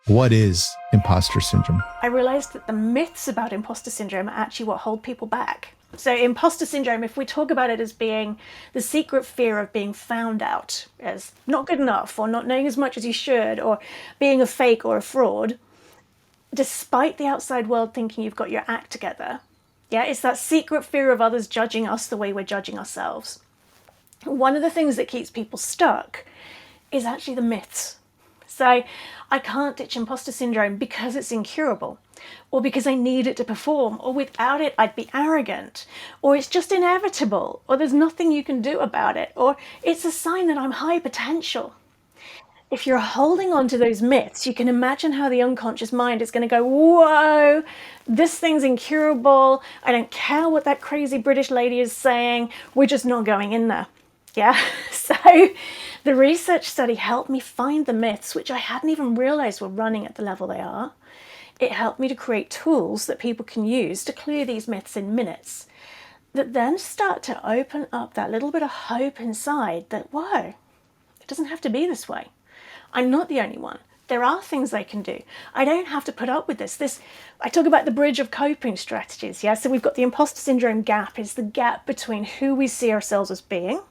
What is imposter syndrome? I realized that the myths about imposter syndrome are actually what hold people back. So imposter syndrome, if we talk about it as being the secret fear of being found out as not good enough or not knowing as much as you should or being a fake or a fraud, despite the outside world thinking you've got your act together. Yeah, it's that secret fear of others judging us the way we're judging ourselves. One of the things that keeps people stuck is actually the myths. So I can't ditch imposter syndrome because it's incurable, or because I need it to perform, or without it I'd be arrogant, or it's just inevitable, or there's nothing you can do about it, or it's a sign that I'm high potential. If you're holding on to those myths, you can imagine how the unconscious mind is going to go, whoa, this thing's incurable. I don't care what that crazy British lady is saying. We're just not going in there. Yeah. So the research study helped me find the myths, which I hadn't even realized were running at the level they are. It helped me to create tools that people can use to clear these myths in minutes, that then start to open up that little bit of hope inside that, whoa, it doesn't have to be this way. I'm not the only one. There are things I can do. I don't have to put up with this. I talk about the bridge of coping strategies. Yeah, so we've got the imposter syndrome gap, is the gap between who we see ourselves as being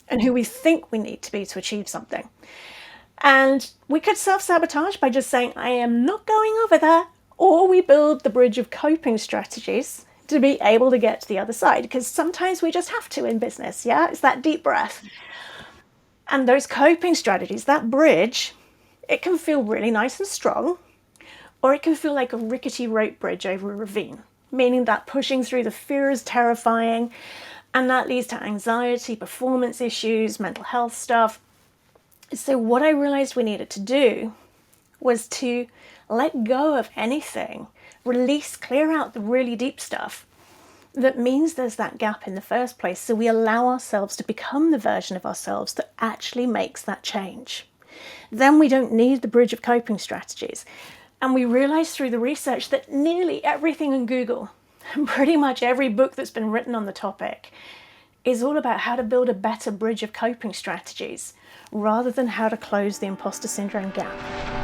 and who we think we need to be to achieve something. And we could self-sabotage by just saying, I am not going over there. Or we build the bridge of coping strategies to be able to get to the other side. Because sometimes we just have to in business. Yeah, it's that deep breath. And those coping strategies, that bridge, it can feel really nice and strong, or it can feel like a rickety rope bridge over a ravine, meaning that pushing through the fear is terrifying, and that leads to anxiety, performance issues, mental health stuff. So what I realized we needed to do was to let go of anything, release, clear out the really deep stuff, that means there's that gap in the first place. So we allow ourselves to become the version of ourselves that actually makes that change. Then we don't need the bridge of coping strategies. And we realize through the research that nearly everything in Google and pretty much every book that's been written on the topic is all about how to build a better bridge of coping strategies rather than how to close the imposter syndrome gap.